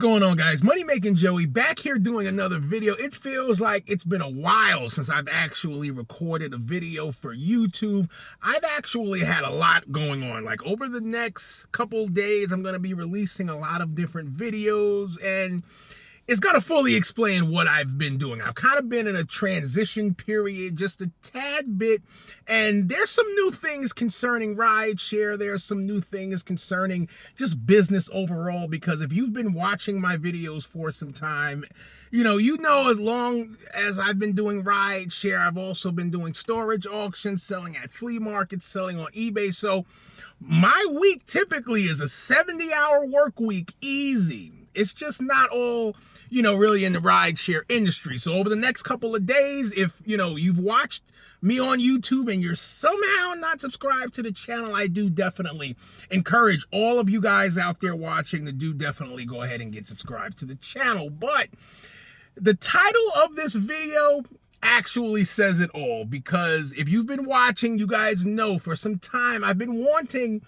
Going on, guys? Money Making Joey back here doing another video. It feels like it's been a while since I've actually recorded a video for YouTube. I've actually had a lot going on. Like over the next couple days, I'm going to be releasing a lot of different videos, and it's going to fully explain what I've been doing. I've kind of been in a transition period just a tad bit, and there's some new things concerning rideshare. There's some new things concerning just business overall, because if you've been watching my videos for some time, you know as long as I've been doing rideshare, I've also been doing storage auctions, selling at flea markets, selling on eBay. So my week typically is a 70-hour work week, easy. It's just not all, really in the rideshare industry. So over the next couple of days, if, you've watched me on YouTube and you're somehow not subscribed to the channel, I do definitely encourage all of you guys out there watching to do definitely go ahead and get subscribed to the channel. But the title of this video actually says it all, because if you've been watching, you guys know for some time I've been wanting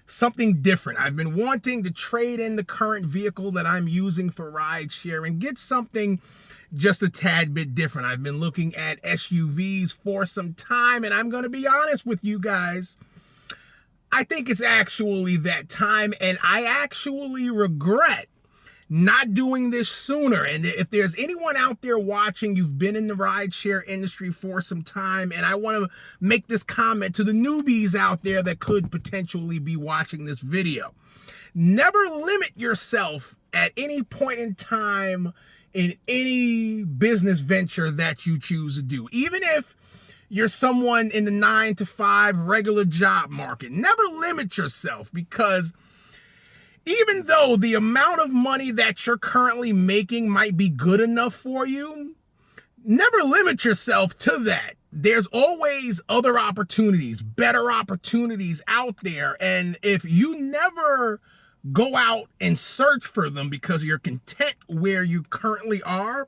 something different. I've been wanting to trade in the current vehicle that I'm using for rideshare and get something just a tad bit different. I've been looking at SUVs for some time, and I'm going to be honest with you guys, I think it's actually that time, and I actually regret not doing this sooner. And if there's anyone out there watching, you've been in the rideshare industry for some time, and I want to make this comment to the newbies out there that could potentially be watching this video. Never limit yourself at any point in time in any business venture that you choose to do. Even if you're someone in the 9-to-5 regular job market, never limit yourself, because even though the amount of money that you're currently making might be good enough for you, never limit yourself to that. There's always other opportunities, better opportunities out there. And if you never go out and search for them because you're content where you currently are,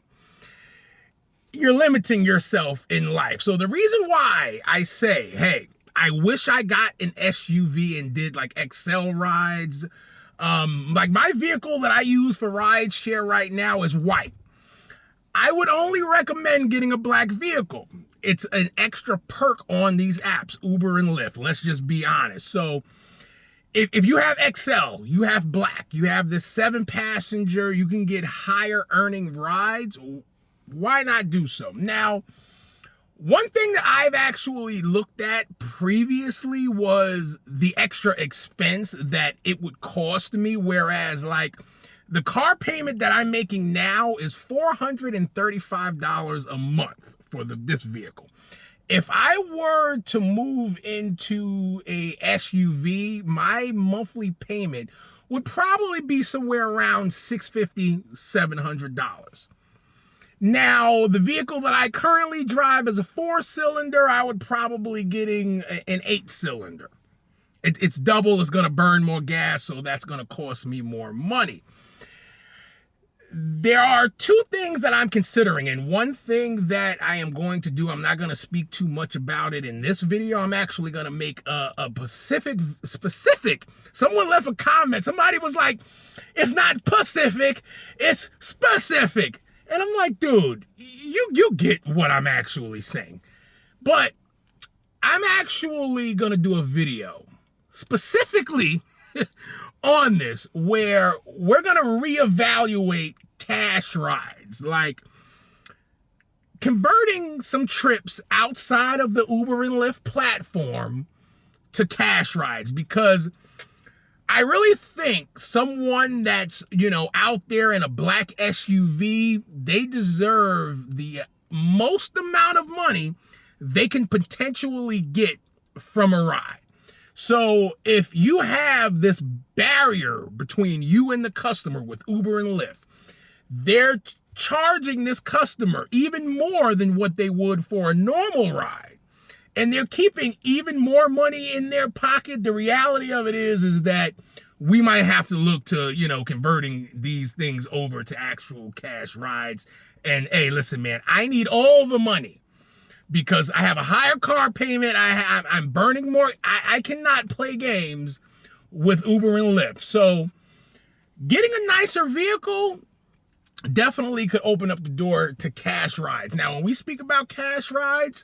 you're limiting yourself in life. So the reason why I say, hey, I wish I got an SUV and did like XL rides. Like my vehicle that I use for rideshare right now is white. I would only recommend getting a black vehicle. It's an extra perk on these apps, Uber and Lyft. Let's just be honest. So if you have XL, you have black, you have this 7-passenger, you can get higher earning rides. Why not do so? Now, one thing that I've actually looked at previously was the extra expense that it would cost me, whereas like the car payment that I'm making now is $435 a month for this vehicle. If I were to move into a SUV, my monthly payment would probably be somewhere around $650, $700. Now, the vehicle that I currently drive is a 4-cylinder. I would probably getting an 8-cylinder. It's double, it's going to burn more gas, so that's going to cost me more money. There are two things that I'm considering, and one thing that I am going to do, I'm not going to speak too much about it in this video. I'm actually going to make a specific. Someone left a comment. Somebody was like, it's not Pacific, it's specific. And I'm like, dude, you get what I'm actually saying. But I'm actually going to do a video specifically on this where we're going to reevaluate cash rides. Like converting some trips outside of the Uber and Lyft platform to cash rides, because I really think someone that's, out there in a black SUV, they deserve the most amount of money they can potentially get from a ride. So if you have this barrier between you and the customer with Uber and Lyft, they're charging this customer even more than what they would for a normal ride, and they're keeping even more money in their pocket. The reality of it is that we might have to look to, converting these things over to actual cash rides. And hey, listen, man, I need all the money because I have a higher car payment. I'm burning more. I cannot play games with Uber and Lyft. So Getting a nicer vehicle definitely could open up the door to cash rides. Now, when we speak about cash rides,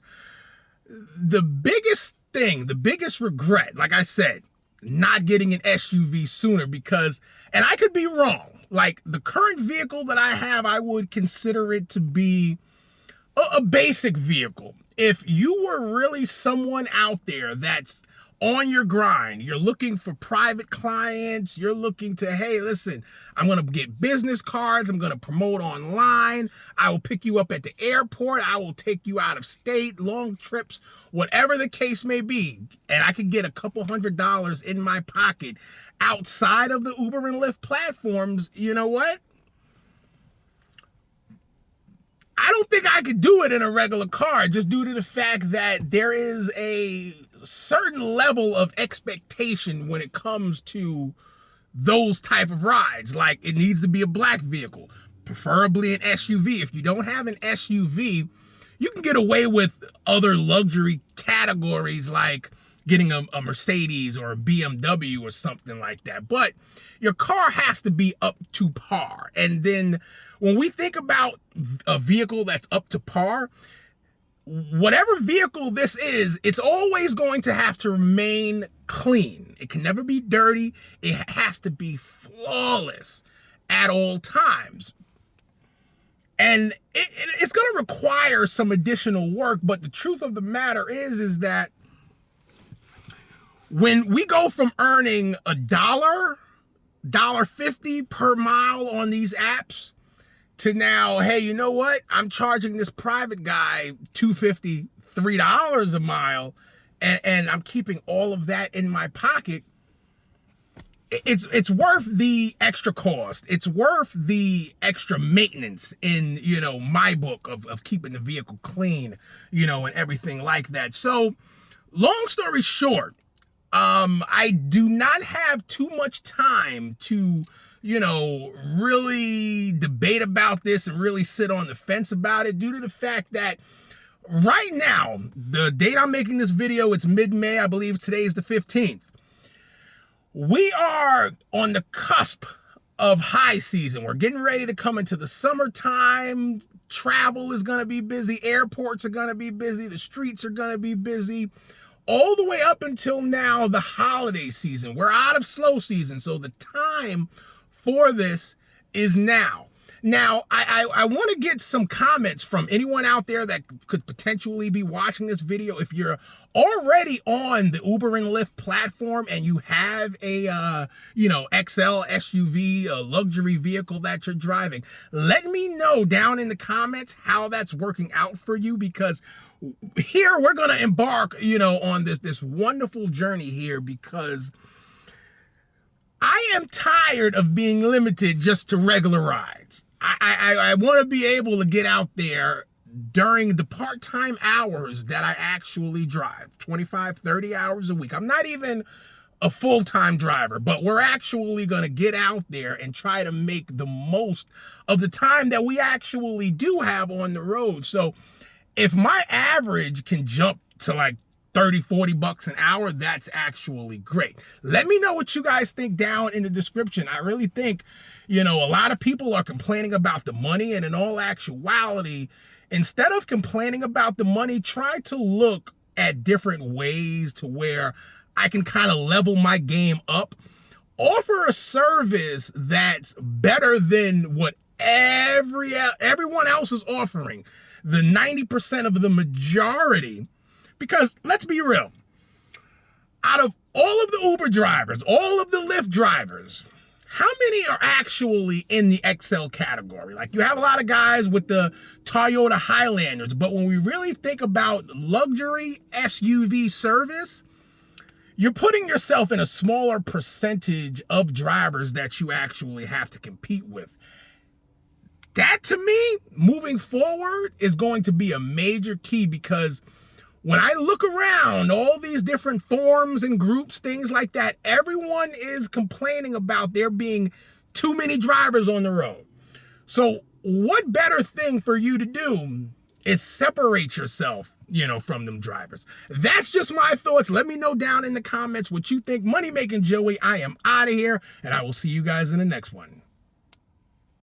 the biggest thing, the biggest regret, like I said, not getting an SUV sooner because, and I could be wrong, like the current vehicle that I have, I would consider it to be a basic vehicle. If you were really someone out there that's on your grind, you're looking for private clients, you're looking to, hey, listen, I'm going to get business cards, I'm going to promote online, I will pick you up at the airport, I will take you out of state, long trips, whatever the case may be, and I could get a couple $100 in my pocket outside of the Uber and Lyft platforms, you know what? I don't think I could do it in a regular car just due to the fact that there is a certain level of expectation when it comes to those type of rides. Like, it needs to be a black vehicle, preferably an SUV. If you don't have an SUV, you can get away with other luxury categories like getting a Mercedes or a BMW or something like that. But your car has to be up to par. And then when we think about a vehicle that's up to par, whatever vehicle this is, it's always going to have to remain clean. It can never be dirty. It has to be flawless at all times. And it's going to require some additional work, but the truth of the matter is that when we go from earning $1.50 per mile on these apps to now, hey, you know what? I'm charging this private guy $2.50, $3 a mile, and I'm keeping all of that in my pocket. It's worth the extra cost. It's worth the extra maintenance in, my book of keeping the vehicle clean, and everything like that. So, long story short, I do not have too much time to, really debate about this and really sit on the fence about it due to the fact that right now, the date I'm making this video, it's mid-May. I believe today is the 15th. We are on the cusp of high season. We're getting ready to come into the summertime. Travel is going to be busy. Airports are going to be busy. The streets are going to be busy. All the way up until now, the holiday season. We're out of slow season, so the time for this is now. Now, I want to get some comments from anyone out there that could potentially be watching this video. If you're already on the Uber and Lyft platform and you have a, XL SUV, a luxury vehicle that you're driving, let me know down in the comments how that's working out for you, because here we're going to embark, on this wonderful journey here, because I am tired of being limited just to regular rides. I want to be able to get out there during the part-time hours that I actually drive, 25, 30 hours a week. I'm not even a full-time driver, but we're actually going to get out there and try to make the most of the time that we actually do have on the road. So if my average can jump to like 30, 40 bucks an hour, that's actually great. Let me know what you guys think down in the description. I really think, a lot of people are complaining about the money, and in all actuality, instead of complaining about the money, try to look at different ways to where I can kind of level my game up, offer a service that's better than what everyone else is offering, the 90% of the majority. Because let's be real, out of all of the Uber drivers, all of the Lyft drivers, how many are actually in the XL category? Like, you have a lot of guys with the Toyota Highlanders, but when we really think about luxury SUV service, you're putting yourself in a smaller percentage of drivers that you actually have to compete with. That, to me, moving forward, is going to be a major key, because when I look around all these different forums and groups, things like that, everyone is complaining about there being too many drivers on the road. So what better thing for you to do is separate yourself, from them drivers. That's just my thoughts. Let me know down in the comments what you think. Money Making Joey, I am out of here, and I will see you guys in the next one.